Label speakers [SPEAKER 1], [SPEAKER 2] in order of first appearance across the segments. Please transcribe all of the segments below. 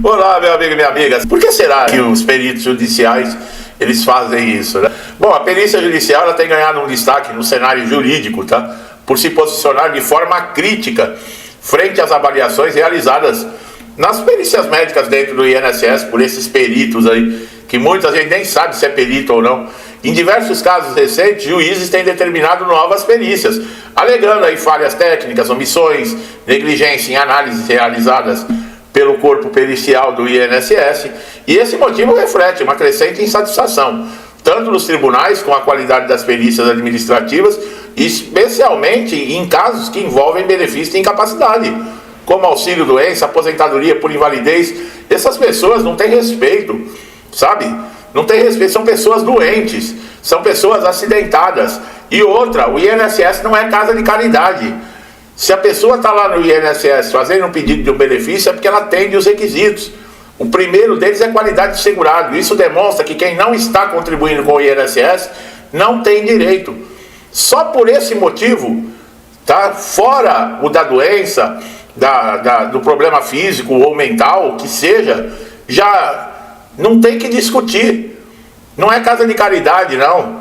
[SPEAKER 1] Olá, meu amigo e minha amiga. Por que será que os peritos judiciais eles fazem isso, né? Bom, a perícia judicial ela tem ganhado um destaque no cenário jurídico, tá? Por se posicionar de forma crítica frente às avaliações realizadas nas perícias médicas dentro do INSS por esses peritos aí, que muita gente nem sabe se é perito ou não. Em diversos casos recentes, juízes têm determinado novas perícias, alegando aí falhas técnicas, omissões, negligência em análises realizadas pelo corpo pericial do INSS, e esse motivo reflete uma crescente insatisfação, tanto nos tribunais com a qualidade das perícias administrativas, especialmente em casos que envolvem benefício de incapacidade, como auxílio-doença, aposentadoria por invalidez. Essas pessoas não têm respeito, sabe? Não tem respeito, são pessoas doentes, são pessoas acidentadas. E outra, o INSS não é casa de caridade. Se a pessoa está lá no INSS fazendo um pedido de um benefício, é porque ela atende os requisitos. O primeiro deles é qualidade de segurado. Isso demonstra que quem não está contribuindo com o INSS não tem direito. Só por esse motivo, tá? Fora o da doença, do problema físico ou mental, que seja, já não tem que discutir. Não é casa de caridade, não.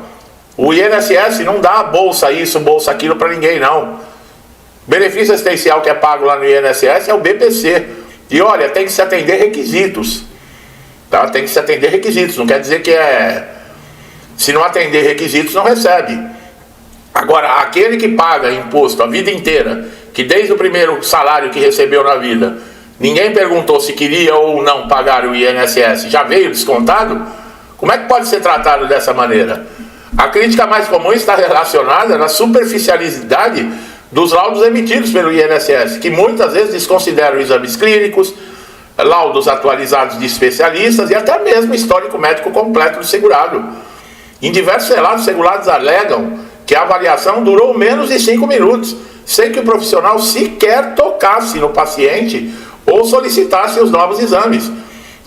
[SPEAKER 1] O INSS não dá bolsa isso, bolsa aquilo para ninguém, não. Benefício assistencial que é pago lá no INSS é o BPC. E olha, tem que se atender requisitos. Tá? Tem que se atender requisitos. Não quer dizer que se não atender requisitos, não recebe. Agora, aquele que paga imposto a vida inteira, que desde o primeiro salário que recebeu na vida, ninguém perguntou se queria ou não pagar o INSS, já veio descontado? Como é que pode ser tratado dessa maneira? A crítica mais comum está relacionada na superficialidade dos laudos emitidos pelo INSS, que muitas vezes desconsideram exames clínicos, laudos atualizados de especialistas e até mesmo histórico médico completo do segurado. Em diversos relatos, segurados alegam que a avaliação durou menos de 5 minutos, sem que o profissional sequer tocasse no paciente ou solicitasse os novos exames.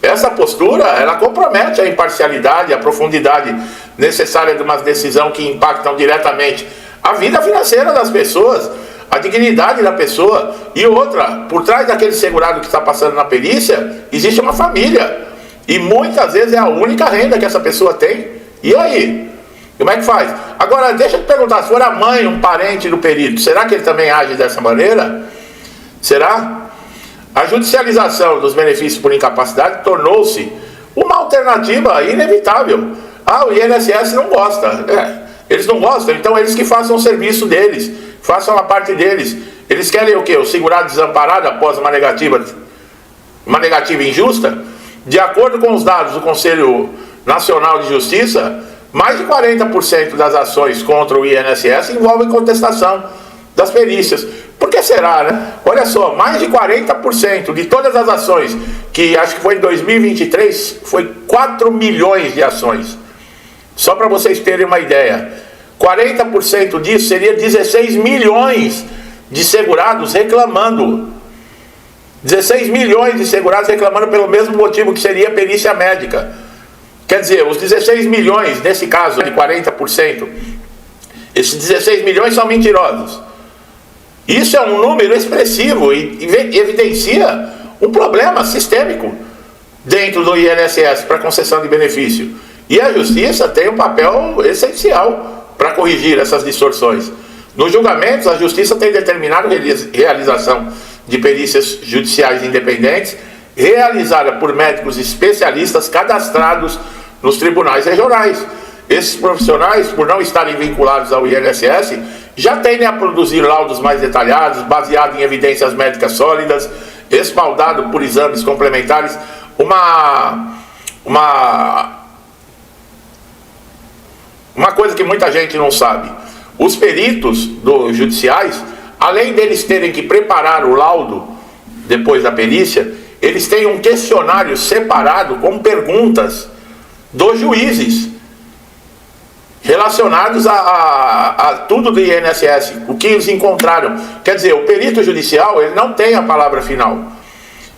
[SPEAKER 1] Essa postura, ela compromete a imparcialidade, a profundidade necessária de uma decisão que impactam diretamente a vida financeira das pessoas, a dignidade da pessoa. E outra, por trás daquele segurado que está passando na perícia, existe uma família. E muitas vezes é a única renda que essa pessoa tem. E aí? Como é que faz? Agora, deixa eu te perguntar, se for a mãe, um parente do perito, será que ele também age dessa maneira? Será? A judicialização dos benefícios por incapacidade tornou-se uma alternativa inevitável. O INSS não gosta. Eles não gostam, então eles que façam o serviço deles, façam a parte deles. Eles querem o quê? O segurado desamparado após uma negativa injusta? De acordo com os dados do Conselho Nacional de Justiça, mais de 40% das ações contra o INSS envolvem contestação das perícias. Por que será, né? Olha só, mais de 40% de todas as ações, que acho que foi em 2023, foi 4 milhões de ações. Só para vocês terem uma ideia, 40% disso seria 16 milhões de segurados reclamando. 16 milhões de segurados reclamando pelo mesmo motivo que seria perícia médica. Quer dizer, os 16 milhões, nesse caso de 40%, esses 16 milhões são mentirosos. Isso é um número expressivo e evidencia um problema sistêmico dentro do INSS para concessão de benefício. E a Justiça tem um papel essencial para corrigir essas distorções. Nos julgamentos, a Justiça tem determinado realização de perícias judiciais independentes, realizada por médicos especialistas cadastrados nos tribunais regionais. Esses profissionais, por não estarem vinculados ao INSS, já tendem a produzir laudos mais detalhados, baseados em evidências médicas sólidas, respaldado por exames complementares. Uma coisa que muita gente não sabe: os peritos judiciais, além deles terem que preparar o laudo depois da perícia, eles têm um questionário separado com perguntas dos juízes relacionados a tudo do INSS, o que eles encontraram. Quer dizer, o perito judicial, ele não tem a palavra final.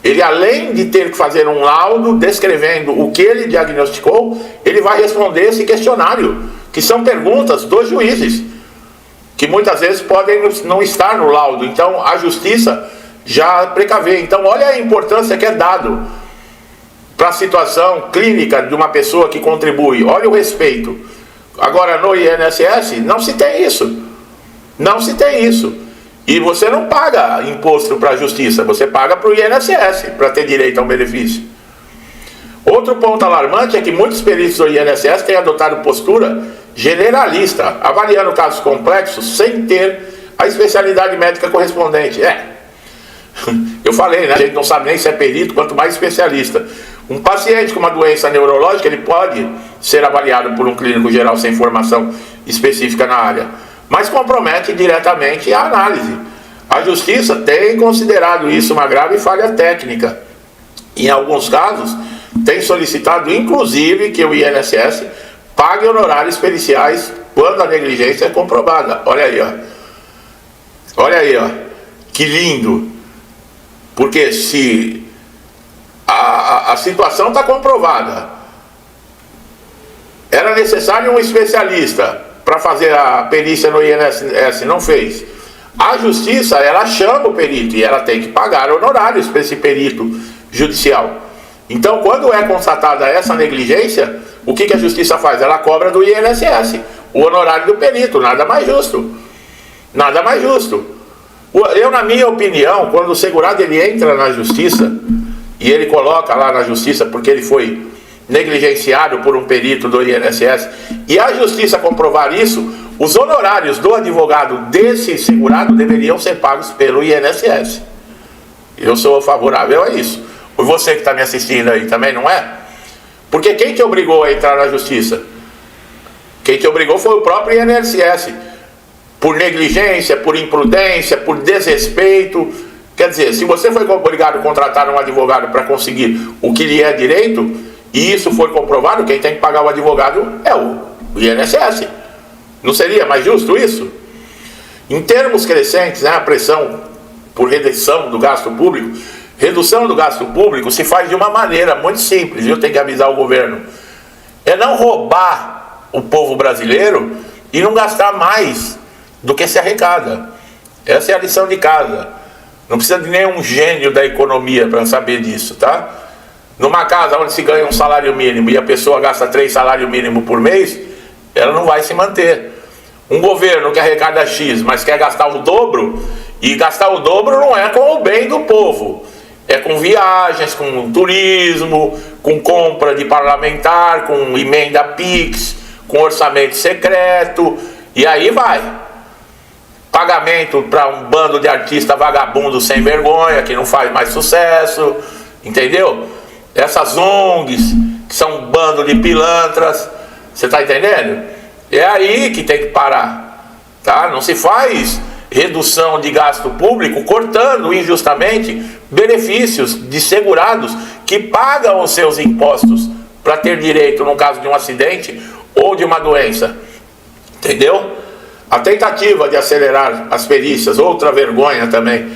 [SPEAKER 1] Ele, além de ter que fazer um laudo descrevendo o que ele diagnosticou, ele vai responder esse questionário, que são perguntas dos juízes, que muitas vezes podem não estar no laudo. Então a Justiça já precavê. Então olha a importância que é dado para a situação clínica de uma pessoa que contribui. Olha o respeito. Agora no INSS não se tem isso. Não se tem isso. E você não paga imposto para a justiça, você paga para o INSS para ter direito a um benefício. Outro ponto alarmante é que muitos peritos do INSS têm adotado postura generalista, avaliando casos complexos sem ter a especialidade médica correspondente. Eu falei, né? A gente não sabe nem se é perito, quanto mais especialista. Um paciente com uma doença neurológica, ele pode ser avaliado por um clínico geral sem formação específica na área, mas compromete diretamente a análise. A justiça tem considerado isso uma grave falha técnica. Em alguns casos, tem solicitado inclusive que o INSS pague honorários periciais quando a negligência é comprovada. Olha aí, ó. Olha aí, ó. Que lindo. Porque se a situação está comprovada, era necessário um especialista para fazer a perícia no INSS, não fez. A justiça, ela chama o perito e ela tem que pagar honorários para esse perito judicial. Então, quando é constatada essa negligência, o que a justiça faz? Ela cobra do INSS o honorário do perito, nada mais justo. Nada mais justo. Eu, na minha opinião, quando o segurado ele entra na justiça e ele coloca lá na justiça porque ele foi negligenciado por um perito do INSS e a justiça comprovar isso, os honorários do advogado desse segurado deveriam ser pagos pelo INSS. Eu sou favorável a isso. E você que está me assistindo aí também, não é? Porque quem te obrigou a entrar na justiça? Quem te obrigou foi o próprio INSS. Por negligência, por imprudência, por desrespeito. Quer dizer, se você foi obrigado a contratar um advogado para conseguir o que lhe é direito, e isso foi comprovado, quem tem que pagar o advogado é o INSS. Não seria mais justo isso? Em termos crescentes, né, a pressão por redução do gasto público, redução do gasto público se faz de uma maneira muito simples, eu tenho que avisar o governo. É não roubar o povo brasileiro e não gastar mais do que se arrecada. Essa é a lição de casa. Não precisa de nenhum gênio da economia para saber disso, tá? Numa casa onde se ganha um salário mínimo e a pessoa gasta 3 salários mínimos por mês, ela não vai se manter. Um governo que arrecada X, mas quer gastar o dobro, e gastar o dobro não é com o bem do povo, é com viagens, com turismo, com compra de parlamentar, com emenda PIX, com orçamento secreto, e aí vai. Pagamento para um bando de artista vagabundo sem vergonha, que não faz mais sucesso, entendeu? Essas ONGs, que são um bando de pilantras, você está entendendo? É aí que tem que parar, tá? Não se faz redução de gasto público cortando injustamente benefícios de segurados que pagam os seus impostos para ter direito no caso de um acidente ou de uma doença, entendeu? A tentativa de acelerar as perícias, outra vergonha também,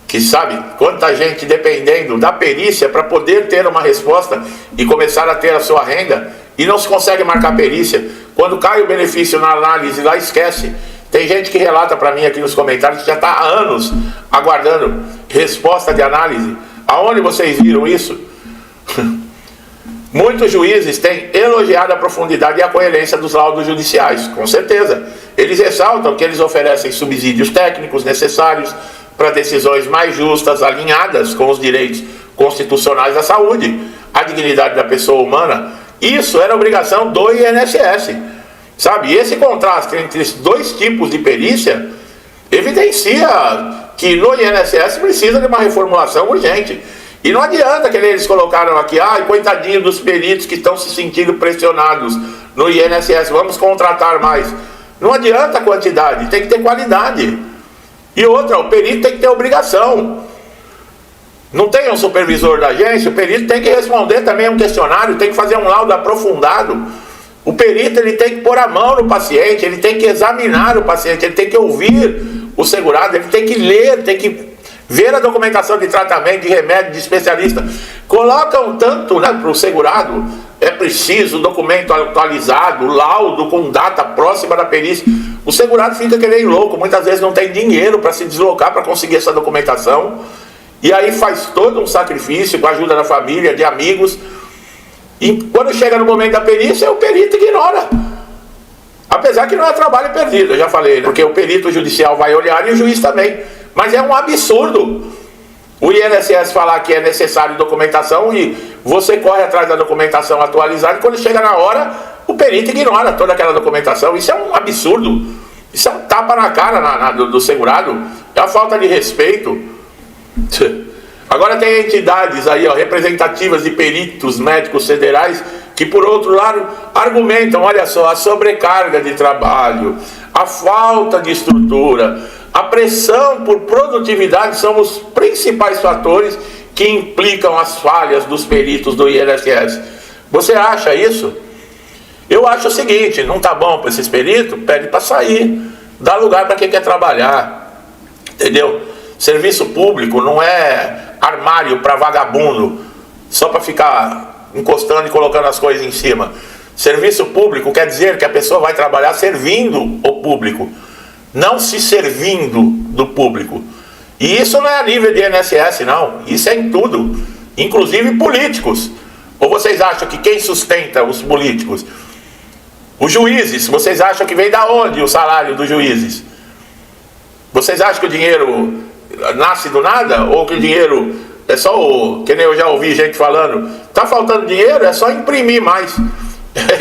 [SPEAKER 1] que sabe quanta gente dependendo da perícia para poder ter uma resposta e começar a ter a sua renda, e não se consegue marcar perícia. Quando cai o benefício na análise lá, esquece. Tem gente que relata para mim aqui nos comentários que já está há anos aguardando resposta de análise. Aonde vocês viram isso? Muitos juízes têm elogiado a profundidade e a coerência dos laudos judiciais, com certeza. Eles ressaltam que eles oferecem subsídios técnicos necessários para decisões mais justas, alinhadas com os direitos constitucionais da saúde, a dignidade da pessoa humana. Isso era obrigação do INSS, sabe? E esse contraste entre esses dois tipos de perícia evidencia que no INSS precisa de uma reformulação urgente. E não adianta que eles colocaram aqui, coitadinho dos peritos que estão se sentindo pressionados no INSS, vamos contratar mais. Não adianta a quantidade, tem que ter qualidade. E outra, o perito tem que ter obrigação. Não tem um supervisor da agência, o perito tem que responder também a um questionário, tem que fazer um laudo aprofundado. O perito ele tem que pôr a mão no paciente, ele tem que examinar o paciente, ele tem que ouvir o segurado, ele tem que ler, tem que ver a documentação de tratamento, de remédio, de especialista. Colocam tanto, né, para o segurado, é preciso documento atualizado, laudo com data próxima da perícia. O segurado fica que nem louco, muitas vezes não tem dinheiro para se deslocar para conseguir essa documentação. E aí faz todo um sacrifício com a ajuda da família, de amigos, E quando chega no momento da perícia, o perito ignora. Apesar que não é trabalho perdido, eu já falei, porque o perito judicial vai olhar e o juiz também. Mas é um absurdo o INSS falar que é necessário documentação e você corre atrás da documentação atualizada e quando chega na hora, o perito ignora toda aquela documentação. Isso é um absurdo. Isso é um tapa na cara do segurado. É uma falta de respeito. Agora tem entidades aí, ó, representativas de peritos médicos federais que, por outro lado, argumentam, olha só, a sobrecarga de trabalho, a falta de estrutura, a pressão por produtividade são os principais fatores que implicam as falhas dos peritos do INSS. Você acha isso? Eu acho o seguinte, não tá bom para esses peritos, pede para sair, dá lugar para quem quer trabalhar, entendeu? Serviço público não é armário para vagabundo, só para ficar encostando e colocando as coisas em cima. Serviço público quer dizer que a pessoa vai trabalhar servindo o público, não se servindo do público. E isso não é a nível de INSS, não. Isso é em tudo, inclusive políticos. Ou vocês acham que quem sustenta os políticos? Os juízes, vocês acham que vem da onde o salário dos juízes? Vocês acham que o dinheiro nasce do nada? Ou que o dinheiro é só o... Que nem eu já ouvi gente falando, tá faltando dinheiro, é só imprimir mais.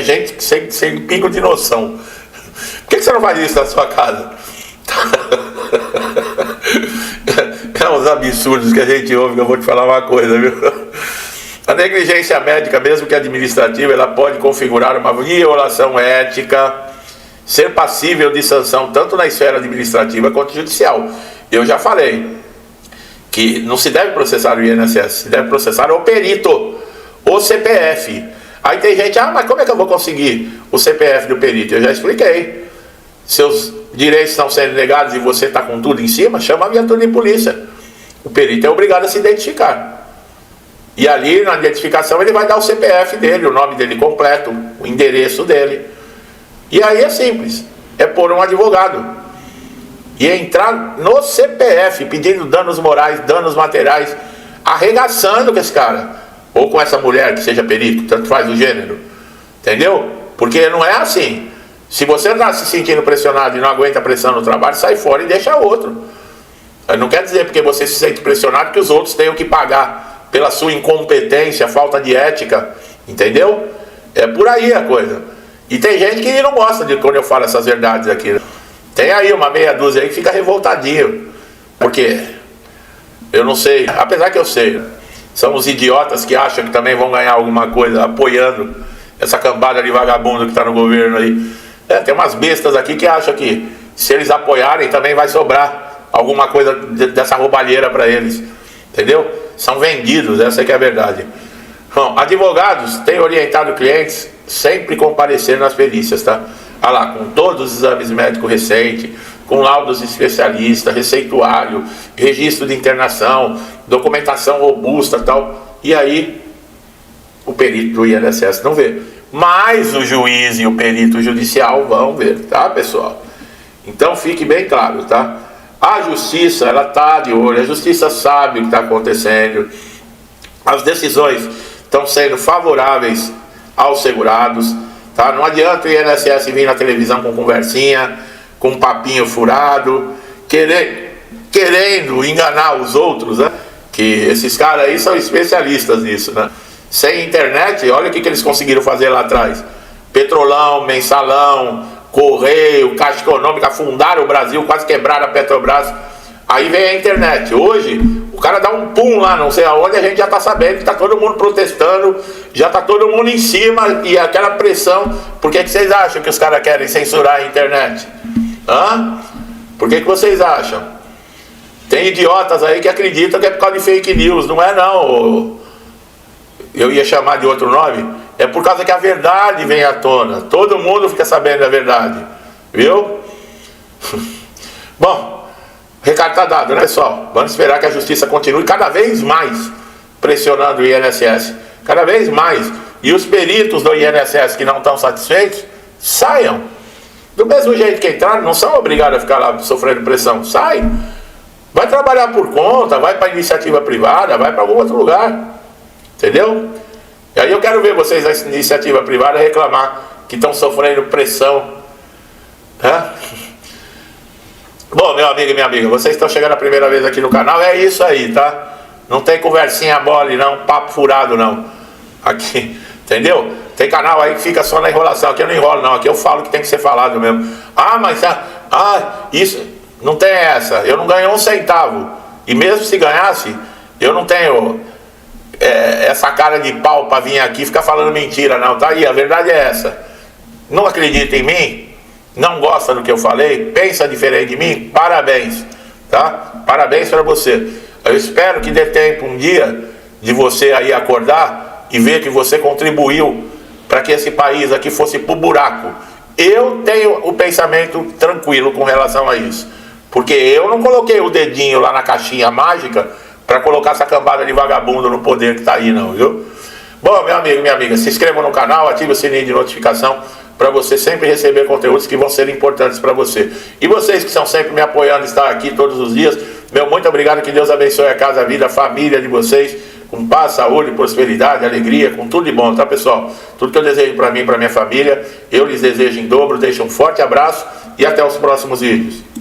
[SPEAKER 1] Gente sem pingo de noção. Por que você não faz isso na sua casa? É uns absurdos que a gente ouve, que eu vou te falar uma coisa, viu? A negligência médica, mesmo que administrativa, ela pode configurar uma violação ética, ser passível de sanção tanto na esfera administrativa quanto judicial. Eu já falei que não se deve processar o INSS, se deve processar o perito, o CPF. Aí tem gente, mas como é que eu vou conseguir o CPF do perito? Eu já expliquei. Seus direitos estão sendo negados e você está com tudo em cima, chama a viatura de polícia. O perito é obrigado a se identificar. E ali na identificação ele vai dar o CPF dele, o nome dele completo, o endereço dele. E aí é simples, é pôr um advogado e entrar no CPF pedindo danos morais, danos materiais, arregaçando com esse cara, ou com essa mulher que seja perito, tanto faz o gênero, entendeu? Porque não é assim. Se você está se sentindo pressionado e não aguenta a pressão no trabalho, sai fora e deixa outro. Não quer dizer porque você se sente pressionado que os outros tenham que pagar pela sua incompetência, falta de ética, entendeu? É por aí a coisa. E tem gente que não gosta de quando eu falo essas verdades aqui. Tem aí uma meia dúzia aí que fica revoltadinho, porque eu não sei, apesar que eu sei, são os idiotas que acham que também vão ganhar alguma coisa apoiando essa cambada de vagabundo que está no governo aí. Tem umas bestas aqui que acham que se eles apoiarem também vai sobrar alguma coisa dessa roubalheira para eles, entendeu? São vendidos, essa é que é a verdade. Bom, advogados têm orientado clientes sempre comparecer nas perícias, tá? Ah lá, com todos os exames médicos recentes, com laudos especialistas, receituário, registro de internação, documentação robusta e tal. E aí, o perito do INSS não vê. Mas o juiz e o perito judicial vão ver, tá, pessoal? Então fique bem claro, tá? A justiça, ela tá de olho, a justiça sabe o que está acontecendo, as decisões estão sendo favoráveis aos segurados, tá? Não adianta o INSS vir na televisão com conversinha, com papinho furado, querendo enganar os outros, né? Que esses caras aí são especialistas nisso, né? Sem internet, olha o que eles conseguiram fazer lá atrás. Petrolão, mensalão, Correio, Caixa Econômica, afundaram o Brasil, quase quebraram a Petrobras. Aí vem a internet. Hoje, o cara dá um pum lá, não sei aonde, a gente já está sabendo que está todo mundo protestando, já está todo mundo em cima, e aquela pressão. Por que vocês acham que os caras querem censurar a internet? Hã? Por que vocês acham? Tem idiotas aí que acreditam que é por causa de fake news, não é não. Eu ia chamar de outro nome, é por causa que a verdade vem à tona, todo mundo fica sabendo da verdade, viu? Bom, o recado está dado, né, pessoal? Vamos esperar que a justiça continue cada vez mais pressionando o INSS, cada vez mais, e os peritos do INSS que não estão satisfeitos, saiam, do mesmo jeito que entraram, não são obrigados a ficar lá sofrendo pressão, sai, vai trabalhar por conta, vai para iniciativa privada, vai para algum outro lugar. Entendeu? aí eu quero ver vocês da iniciativa privada reclamar que estão sofrendo pressão. Bom, meu amigo e minha amiga, vocês estão chegando a primeira vez aqui no canal, é isso aí, tá? Não tem conversinha mole não, papo furado não. Aqui, entendeu? Tem canal aí que fica só na enrolação, aqui eu não enrolo não, aqui eu falo que tem que ser falado mesmo. Ah, mas isso, não tem essa, eu não ganho um centavo. E mesmo se ganhasse, eu não tenho essa cara de pau pra vir aqui e ficar falando mentira não, tá aí, a verdade é essa. Não acredita em mim? Não gosta do que eu falei? Pensa diferente de mim? Parabéns, tá? Parabéns para você. Eu espero que dê tempo um dia de você aí acordar e ver que você contribuiu para que esse país aqui fosse pro buraco. Eu tenho o pensamento tranquilo com relação a isso, porque eu não coloquei o dedinho lá na caixinha mágica para colocar essa cambada de vagabundo no poder que tá aí não, viu? Bom, meu amigo, minha amiga, se inscreva no canal, ative o sininho de notificação para você sempre receber conteúdos que vão ser importantes para você. E vocês que estão sempre me apoiando, estar aqui todos os dias, meu muito obrigado, que Deus abençoe a casa, a vida, a família de vocês, com paz, saúde, prosperidade, alegria, com tudo de bom, tá pessoal? Tudo que eu desejo para mim e para minha família, eu lhes desejo em dobro. Deixo um forte abraço e até os próximos vídeos.